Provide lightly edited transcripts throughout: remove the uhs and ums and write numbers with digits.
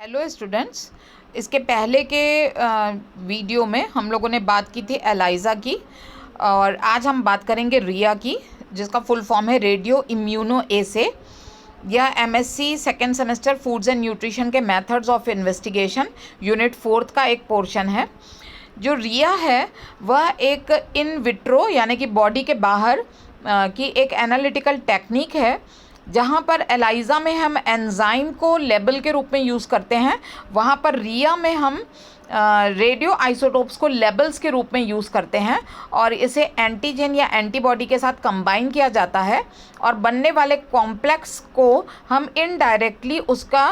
Hello students, इसके पहले के वीडियो में हम लोगों ने बात की थी एलाइज़ा की, और आज हम बात करेंगे रिया की, जिसका फुल फॉर्म है रेडियो इम्यूनो एसे। यह MSc second semester foods and nutrition के मेथड्स ऑफ इन्वेस्टिगेशन यूनिट 4 का एक पोर्शन है। जो रिया है वह एक इन विट्रो यानी कि बॉडी के बाहर की एक एनालिटिकल टेक्निक है, जहाँ पर एलाइज़ा में हम एंजाइम को लेबल के रूप में यूज़ करते हैं, वहाँ पर रिया में हम रेडियो आइसोटोप्स को लेबल्स के रूप में यूज़ करते हैं, और इसे एंटीजन या एंटीबॉडी के साथ कंबाइन किया जाता है, और बनने वाले कॉम्प्लेक्स को हम इनडायरेक्टली उसका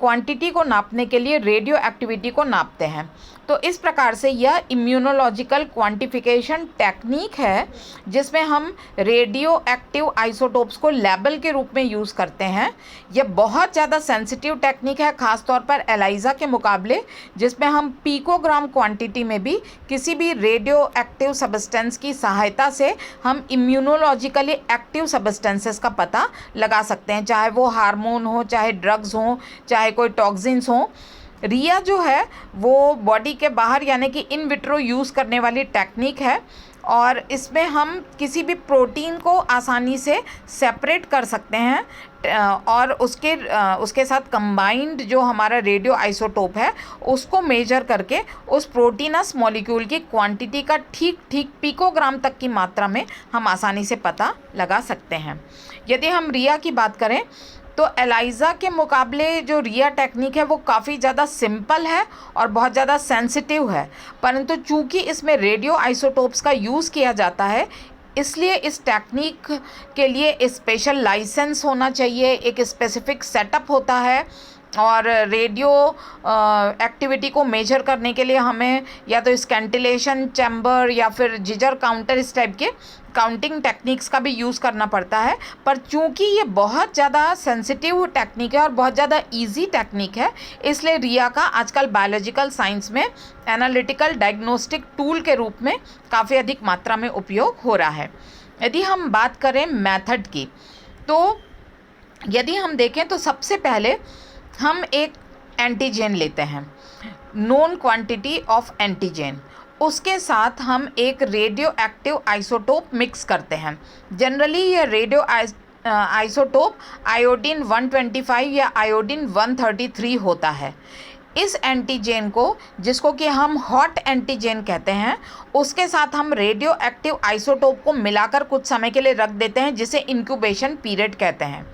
क्वांटिटी को नापने के लिए रेडियो एक्टिविटी को नापते हैं। तो इस प्रकार से यह इम्यूनोलॉजिकल क्वांटिफिकेशन टेक्निक है, जिसमें हम रेडियो एक्टिव आइसोटोप्स को लेबल के रूप में यूज़ करते हैं। यह बहुत ज़्यादा सेंसिटिव टेक्निक है, ख़ास तौर पर एलाइज़ा के मुकाबले, जिसमें हम पिकोग्राम क्वांटिटी में भी किसी भी रेडियो एक्टिव सब्सटेंस की सहायता से हम इम्यूनोलॉजिकली एक्टिव सब्सटेंसेस का पता लगा सकते हैं, चाहे वो हार्मोन हो, चाहे ड्रग्स हों, चाहे कोई टॉक्सिन्स हों। रिया जो है वो बॉडी के बाहर यानी कि इन विट्रो यूज़ करने वाली टेक्निक है, और इसमें हम किसी भी प्रोटीन को आसानी से सेपरेट कर सकते हैं, और उसके साथ कंबाइंड जो हमारा रेडियो आइसोटोप है उसको मेजर करके उस प्रोटीनस मॉलिक्यूल की क्वांटिटी का ठीक पिकोग्राम तक की मात्रा में हम आसानी से पता लगा सकते हैं। यदि हम रिया की बात करें तो एलाइज़ा के मुकाबले जो रिया टेक्निक है वो काफ़ी ज़्यादा सिंपल है और बहुत ज़्यादा सेंसिटिव है, परंतु चूंकि इसमें रेडियो आइसोटोप्स का यूज़ किया जाता है, इसलिए इस टेक्निक के लिए स्पेशल लाइसेंस होना चाहिए, एक स्पेसिफिक सेटअप होता है, और रेडियो एक्टिविटी को मेजर करने के लिए हमें या तो स्कैंटिलेशन चैम्बर या फिर जिजर काउंटर, इस टाइप के काउंटिंग टेक्निक्स का भी यूज़ करना पड़ता है। पर चूंकि ये बहुत ज़्यादा सेंसिटिव टेक्निक है और बहुत ज़्यादा इजी टेक्निक है, इसलिए रिया का आजकल बायोलॉजिकल साइंस में एनालिटिकल डायग्नोस्टिक टूल के रूप में काफ़ी अधिक मात्रा में उपयोग हो रहा है। यदि हम बात करें मेथड की, तो यदि हम देखें तो सबसे पहले हम एक एंटीजन लेते हैं, नोन क्वांटिटी ऑफ एंटीजन, उसके साथ हम एक रेडियो एक्टिव आइसोटोप मिक्स करते हैं। जनरली ये रेडियो आइसोटोप आयोडीन 125 या आयोडीन 133 होता है। इस एंटीजन को, जिसको कि हम हॉट एंटीजन कहते हैं, उसके साथ हम रेडियो एक्टिव आइसोटोप को मिलाकर कुछ समय के लिए रख देते हैं, जिसे इंक्यूबेशन पीरियड कहते हैं।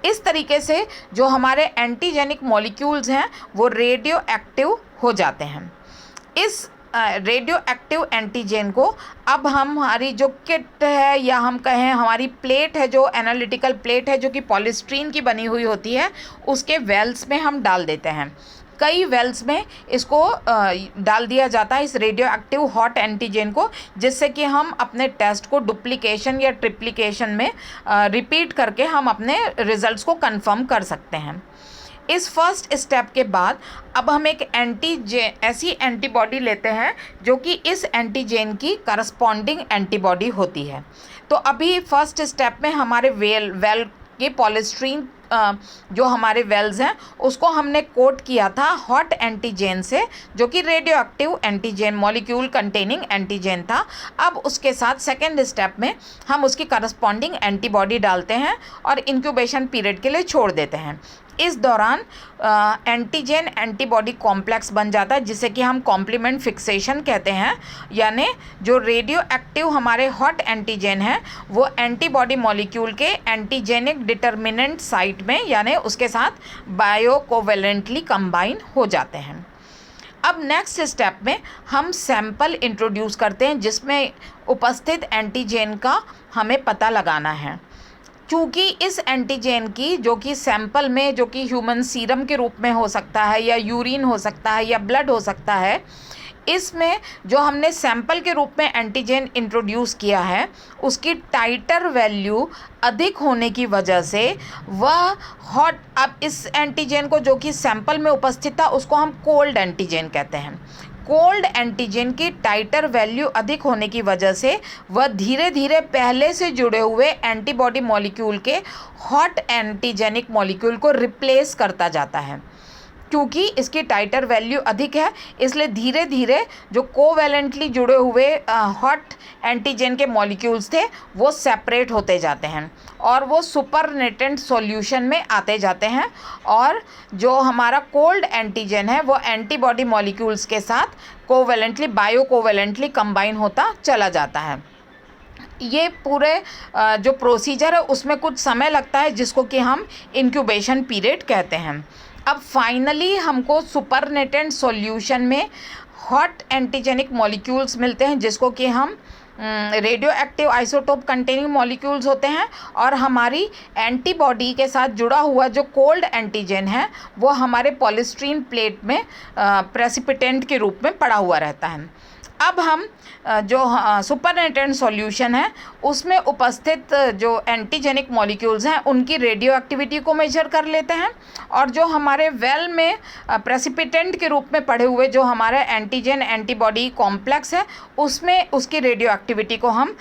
इस तरीके से जो हमारे एंटीजेनिक मॉलिक्यूल्स हैं वो रेडियो एक्टिव हो जाते हैं। इस रेडियो एक्टिव एंटीजन को अब हमारी जो किट है, या हम कहें हमारी प्लेट है, जो एनालिटिकल प्लेट है जो कि पॉलीस्टीरीन की बनी हुई होती है, उसके वेल्स में हम डाल देते हैं। कई वेल्स में इसको डाल दिया जाता है, इस रेडियो एक्टिव हॉट एंटीजन को, जिससे कि हम अपने टेस्ट को डुप्लीकेशन या ट्रिप्लीकेशन में रिपीट करके हम अपने रिजल्ट्स को कंफर्म कर सकते हैं। इस फर्स्ट स्टेप के बाद अब हम एक ऐसी एंटीबॉडी लेते हैं जो कि इस एंटीजन की करस्पॉन्डिंग एंटीबॉडी होती है। तो अभी फर्स्ट स्टेप में हमारे वेल के पॉलीस्टीरीन जो हमारे वेल्स हैं उसको हमने कोट किया था हॉट एंटीजन से, जो कि radio active antigen molecule containing antigen था। अब उसके साथ सेकेंड स्टेप में हम उसकी करस्पॉन्डिंग एंटीबॉडी डालते हैं और इंक्यूबेशन पीरियड के लिए छोड़ देते हैं। इस दौरान एंटीजन एंटीबॉडी कॉम्प्लेक्स बन जाता है, जिसे कि हम कॉम्प्लीमेंट फिक्सेशन कहते हैं, यानी जो रेडियो एक्टिव हमारे हॉट एंटीजन है वो एंटीबॉडी मॉलिक्यूल के एंटीजेनिक डिटर्मिनेंट साइट में, यानी उसके साथ बायोकोवेलेंटली कंबाइन हो जाते हैं। अब नेक्स्ट स्टेप में हम सैंपल इंट्रोड्यूस करते हैं, जिसमें उपस्थित एंटीजन का हमें पता लगाना है। चूँकि इस एंटीजन की, जो कि सैंपल में, जो कि ह्यूमन सीरम के रूप में हो सकता है, या यूरिन हो सकता है, या ब्लड हो सकता है, इसमें जो हमने सैंपल के रूप में एंटीजन इंट्रोड्यूस किया है उसकी टाइटर वैल्यू अधिक होने की वजह से वह हॉट, अब इस एंटीजन को जो कि सैंपल में उपस्थित था उसको हम कोल्ड एंटीजन कहते हैं। कोल्ड एंटीजन की टाइटर वैल्यू अधिक होने की वजह से वह धीरे धीरे पहले से जुड़े हुए एंटीबॉडी मॉलिक्यूल के हॉट एंटीजेनिक मॉलिक्यूल को रिप्लेस करता जाता है। क्योंकि इसकी टाइटर वैल्यू अधिक है, इसलिए धीरे धीरे जो कोवैलेंटली जुड़े हुए हॉट एंटीजन के मॉलिक्यूल्स थे वो सेपरेट होते जाते हैं और वो सुपरनेटेंट सॉल्यूशन में आते जाते हैं, और जो हमारा कोल्ड एंटीजन है वो एंटीबॉडी मॉलिक्यूल्स के साथ कोवैलेंटली बायो कोवैलेंटली कंबाइन होता चला जाता है। ये पूरे जो प्रोसीजर है उसमें कुछ समय लगता है, जिसको कि हम इंक्यूबेशन पीरियड कहते हैं। अब फाइनली हमको सुपरनेटेंट सॉल्यूशन में हॉट एंटीजेनिक मॉलिक्यूल्स मिलते हैं, जिसको कि हम radio active isotope containing molecules होते हैं, और हमारी एंटीबॉडी के साथ जुड़ा हुआ जो कोल्ड एंटीजन है वो हमारे पॉलीस्टीरीन प्लेट में प्रेसिपिटेंट के रूप में पड़ा हुआ रहता है। अब हम जो सुपरनेटेंट सॉल्यूशन है उसमें उपस्थित जो एंटीजेनिक मॉलिक्यूल्स हैं उनकी रेडियो एक्टिविटी को मेजर कर लेते हैं, और जो हमारे वेल में प्रेसिपिटेंट के रूप में पड़े हुए जो हमारे एंटीजन एंटीबॉडी कॉम्प्लेक्स है उसमें उसकी रेडियो एक्टिविटी को हम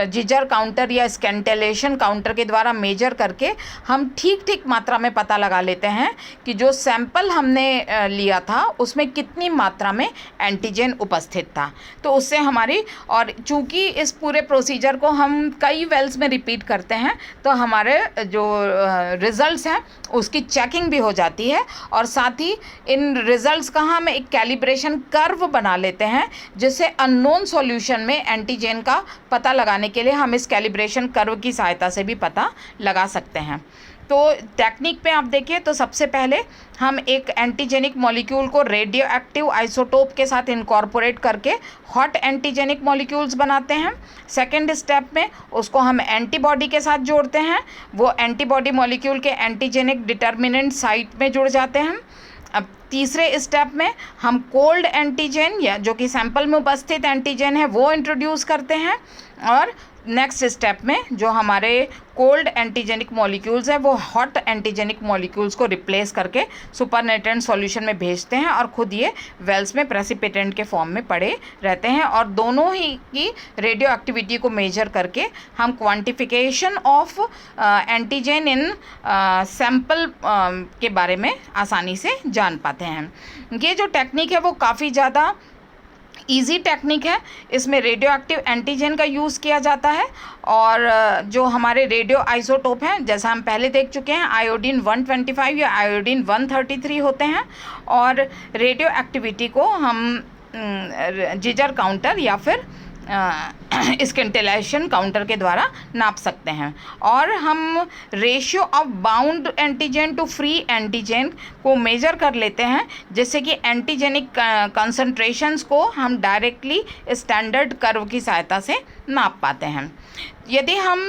जिजर काउंटर या स्कैंटेलेशन काउंटर के द्वारा मेजर करके हम ठीक मात्रा में पता लगा लेते हैं कि जो सैंपल हमने लिया था उसमें कितनी मात्रा में एंटीजन उपस्थित था। तो उससे हमारी, और चूंकि इस पूरे प्रोसीजर को हम कई वेल्स में रिपीट करते हैं तो हमारे जो रिजल्ट्स हैं उसकी चेकिंग भी हो जाती है, और साथ ही इन रिजल्ट्स का हम एक कैलिब्रेशन कर्व बना लेते हैं, जिससे अननोन सॉल्यूशन में एंटीजन का पता लगाने के लिए हम इस कैलिब्रेशन कर्व की सहायता से भी पता लगा सकते हैं। तो टेक्निक पे आप देखिए तो सबसे पहले हम एक एंटीजेनिक मॉलिक्यूल को रेडियो एक्टिव आइसोटोप के साथ इनकॉर्पोरेट करके हॉट एंटीजेनिक मॉलिक्यूल्स बनाते हैं। सेकेंड स्टेप में उसको हम एंटीबॉडी के साथ जोड़ते हैं, वो एंटीबॉडी मॉलिक्यूल के एंटीजेनिक डिटर्मिनेंट साइट में जुड़ जाते हैं। अब तीसरे स्टेप में हम कोल्ड एंटीजन या जो कि सैंपल में उपस्थित एंटीजन है वो इंट्रोड्यूस करते हैं, और नेक्स्ट स्टेप में जो हमारे कोल्ड एंटीजेनिक मॉलिक्यूल्स है वो हॉट एंटीजेनिक मॉलिक्यूल्स को रिप्लेस करके सुपरनेटेंट सॉल्यूशन में भेजते हैं, और ख़ुद ये वेल्स में प्रेसिपिटेंट के फॉर्म में पड़े रहते हैं, और दोनों ही की रेडियो एक्टिविटी को मेजर करके हम quantification of antigen in sample के बारे में आसानी से जान पाते हैं। ये जो टेक्निक है वो काफ़ी ज़्यादा ईजी टेक्निक है। इसमें रेडियो एक्टिव एंटीजन का यूज़ किया जाता है, और जो हमारे रेडियो आइसोटोप हैं जैसा हम पहले देख चुके हैं आयोडीन 125 या आयोडीन 133 होते हैं, और रेडियो एक्टिविटी को हम जिजर काउंटर या फिर स्कैंटेलेशन काउंटर के द्वारा नाप सकते हैं, और हम ratio of bound antigen to free antigen को मेजर कर लेते हैं, जिससे कि एंटीजेनिक कंसंट्रेशंस को हम डायरेक्टली स्टैंडर्ड कर्व की सहायता से नाप पाते हैं। यदि हम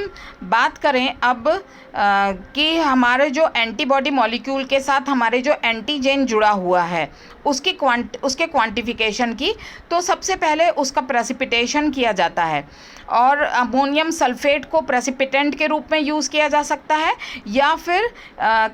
बात करें अब कि हमारे जो एंटीबॉडी मॉलिक्यूल के साथ हमारे जो एंटीजन जुड़ा हुआ है उसके क्वांटिफिकेशन की, तो सबसे पहले उसका प्रेसिपिटेशन किया जाता है, और अमोनियम सल्फेट को प्रेसिपिटेंट के रूप में यूज़ किया जा सकता है, या फिर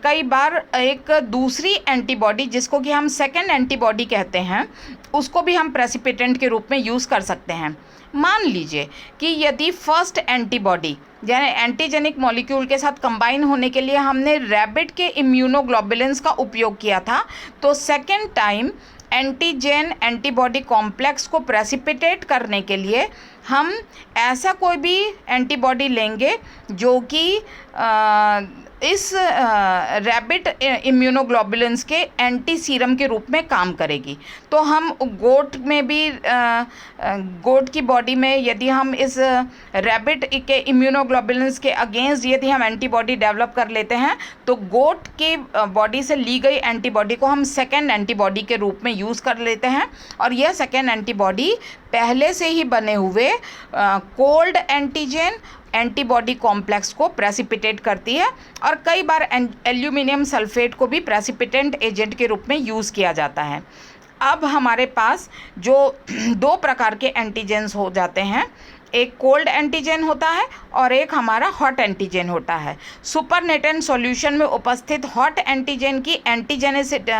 कई बार एक दूसरी एंटीबॉडी जिसको कि हम सेकेंड एंटीबॉडी कहते हैं उसको भी हम प्रेसिपिटेंट के रूप में यूज़ कर सकते हैं। मान लीजिए कि यदि फर्स्ट एंटीबॉडी यानी एंटीजेनिक मॉलिक्यूल के साथ कंबाइन होने के लिए हमने रैबिट के इम्यूनोग्लोबुलिन्स का उपयोग किया था, तो second time antigen antibody complex को प्रेसिपिटेट करने के लिए हम ऐसा कोई भी एंटीबॉडी लेंगे जो कि इस रैबिट इम्यूनोग्लोबुलिन्स के एंटी सीरम के रूप में काम करेगी। तो हम गोट में भी गोट की बॉडी में यदि हम इस रैबिट के इम्यूनोग्लोबुलिन्स के अगेंस्ट यदि हम एंटीबॉडी डेवलप कर लेते हैं तो गोट के बॉडी से ली गई एंटीबॉडी को हम सेकेंड एंटीबॉडी के रूप में यूज़ कर लेते हैं, और यह सेकेंड एंटीबॉडी पहले से ही बने हुए कोल्ड एंटीजन एंटीबॉडी कॉम्प्लेक्स को प्रेसिपिटेट करती है, और कई बार एल्यूमिनियम सल्फेट को भी प्रेसिपिटेंट एजेंट के रूप में यूज़ किया जाता है। अब हमारे पास जो दो प्रकार के एंटीजेंस हो जाते हैं, एक कोल्ड एंटीजन होता है और एक हमारा हॉट एंटीजन होता है। सुपरनेटेंट सॉल्यूशन में उपस्थित हॉट एंटीजन की एंटीजेनेसिटी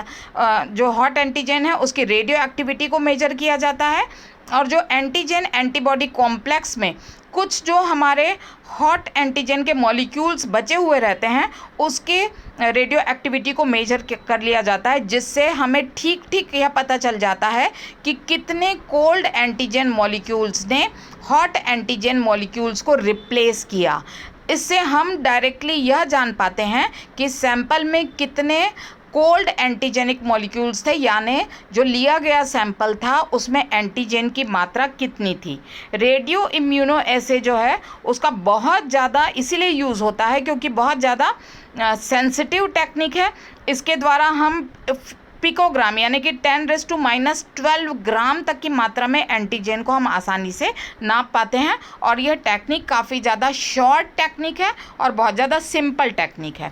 जो हॉट एंटीजन है उसकी रेडियो एक्टिविटी को मेजर किया जाता है, और जो एंटीजन एंटीबॉडी कॉम्प्लेक्स में कुछ जो हमारे हॉट एंटीजन के मॉलिक्यूल्स बचे हुए रहते हैं उसके रेडियो एक्टिविटी को मेजर कर लिया जाता है, जिससे हमें ठीक ठीक यह पता चल जाता है कि कितने कोल्ड एंटीजन मॉलिक्यूल्स ने हॉट एंटीजन मॉलिक्यूल्स को रिप्लेस किया। इससे हम डायरेक्टली यह जान पाते हैं कि सैंपल में कितने कोल्ड एंटीजेनिक मॉलिक्यूल्स थे, यानी जो लिया गया सैंपल था उसमें एंटीजन की मात्रा कितनी थी। रेडियो इम्यूनो एसे जो है उसका बहुत ज़्यादा इसीलिए यूज़ होता है क्योंकि बहुत ज़्यादा सेंसिटिव टेक्निक है। इसके द्वारा हम पिकोग्राम यानी कि 10⁻⁻12 ग्राम तक की मात्रा में एंटीजन को हम आसानी से नाप पाते हैं, और यह टेक्निक काफ़ी ज़्यादा शॉर्ट टेक्निक है और बहुत ज़्यादा सिंपल टेक्निक है।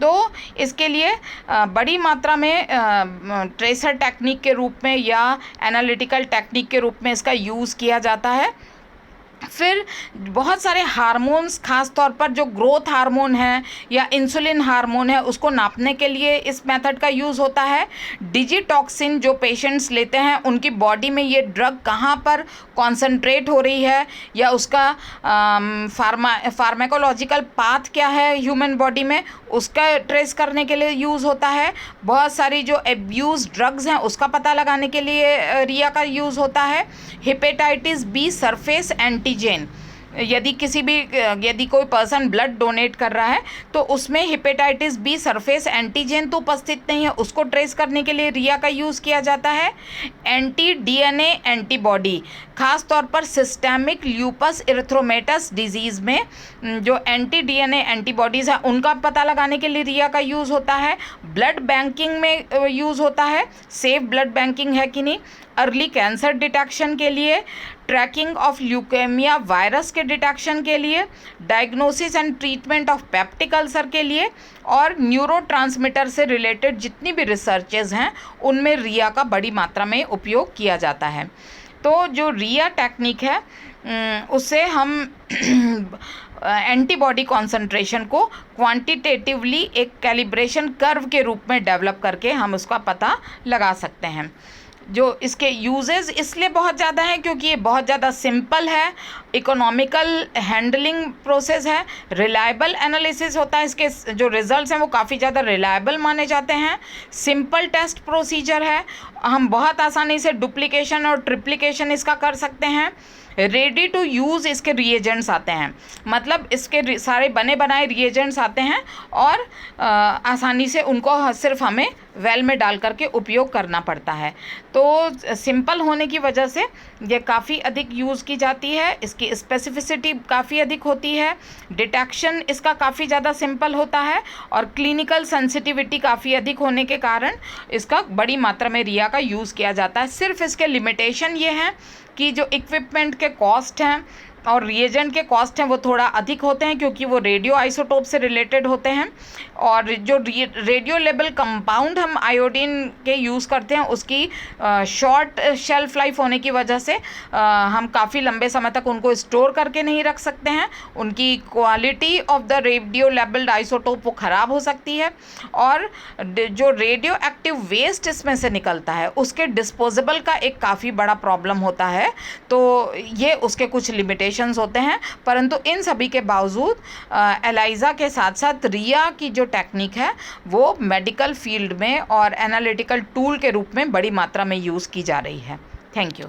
तो इसके लिए बड़ी मात्रा में ट्रेसर टेक्निक के रूप में या एनालिटिकल टेक्निक के रूप में इसका यूज़ किया जाता है। फिर बहुत सारे हार्मोन्स, खास तौर पर जो ग्रोथ हार्मोन है या इंसुलिन हार्मोन है, उसको नापने के लिए इस मेथड का यूज़ होता है। डिजिटॉक्सिन जो पेशेंट्स लेते हैं उनकी बॉडी में ये ड्रग कहाँ पर कॉन्सेंट्रेट हो रही है या उसका फार्माकोलॉजिकल पाथ क्या है ह्यूमन बॉडी में, उसका ट्रेस करने के लिए यूज़ होता है। बहुत सारी जो एब्यूज़ ड्रग्स हैं उसका पता लगाने के लिए रिया का यूज़ होता है। हेपेटाइटिस बी सरफेस एंटीजन, यदि कोई पर्सन ब्लड डोनेट कर रहा है तो उसमें हेपेटाइटिस बी सरफेस एंटीजन तो उपस्थित नहीं है, उसको ट्रेस करने के लिए रिया का यूज़ किया जाता है। एंटी डीएनए एंटीबॉडी, खास तौर पर सिस्टेमिक ल्यूपस इरिथ्रोमेटस डिजीज़ में जो एंटी डीएनए एंटीबॉडीज़ हैं उनका पता लगाने के लिए रिया का यूज़ होता है। ब्लड बैंकिंग में यूज़ होता है, सेफ ब्लड बैंकिंग है कि नहीं। अर्ली कैंसर डिटेक्शन के लिए, ट्रैकिंग ऑफ ल्यूकेमिया वायरस के डिटेक्शन के लिए, diagnosis and treatment of peptic ulcer के लिए, और न्यूरोट्रांसमीटर से रिलेटेड जितनी भी रिसर्चेज हैं उनमें रिया का बड़ी मात्रा में उपयोग किया जाता है। तो जो रिया टेक्निक है उससे हम एंटीबॉडी कॉन्सेंट्रेशन को क्वांटिटेटिवली एक कैलिब्रेशन कर्व के रूप में डेवलप करके हम उसका पता लगा सकते हैं। जो इसके यूजेस इसलिए बहुत ज़्यादा हैं क्योंकि ये बहुत ज़्यादा सिंपल है, इकोनॉमिकल हैंडलिंग प्रोसेस है, रिलायबल एनालिसिस होता है, इसके जो रिजल्ट्स हैं वो काफ़ी ज़्यादा रिलायबल माने जाते हैं, सिंपल टेस्ट प्रोसीजर है, हम बहुत आसानी से डुप्लीकेशन और ट्रिप्लिकेशन इसका कर सकते हैं। रेडी टू यूज़ इसके रिएजेंट्स आते हैं, मतलब इसके सारे बने बनाए रिएजेंट्स आते हैं और आसानी से उनको सिर्फ हमें वेल में डाल करके उपयोग करना पड़ता है। तो सिंपल होने की वजह से ये काफ़ी अधिक यूज़ की जाती है, इसकी स्पेसिफिसिटी काफ़ी अधिक होती है, डिटेक्शन इसका काफ़ी ज़्यादा सिंपल होता है और क्लिनिकल सेंसिटिविटी काफ़ी अधिक होने के कारण इसका बड़ी मात्रा में रिया का यूज़ किया जाता है। सिर्फ इसके लिमिटेशन ये हैं कि जो इक्विपमेंट के कॉस्ट हैं और रिएजेंट के कॉस्ट हैं वो थोड़ा अधिक होते हैं क्योंकि वो रेडियो आइसोटोप से रिलेटेड होते हैं, और जो रेडियो लेबल कंपाउंड हम आयोडीन के यूज़ करते हैं उसकी शॉर्ट शेल्फ लाइफ होने की वजह से हम काफ़ी लंबे समय तक उनको स्टोर करके नहीं रख सकते हैं, उनकी quality of the radio labelled isotope वो ख़राब हो सकती है, और जो रेडियो एक्टिव वेस्ट इसमें से निकलता है उसके डिस्पोजेबल का एक काफ़ी बड़ा प्रॉब्लम होता है। तो ये उसके कुछ लिमिटेशन होते हैं, परंतु इन सभी के बावजूद एलाइजा के साथ साथ रिया की जो टेक्निक है वो मेडिकल फील्ड में और एनालिटिकल टूल के रूप में बड़ी मात्रा में यूज़ की जा रही है। Thank you.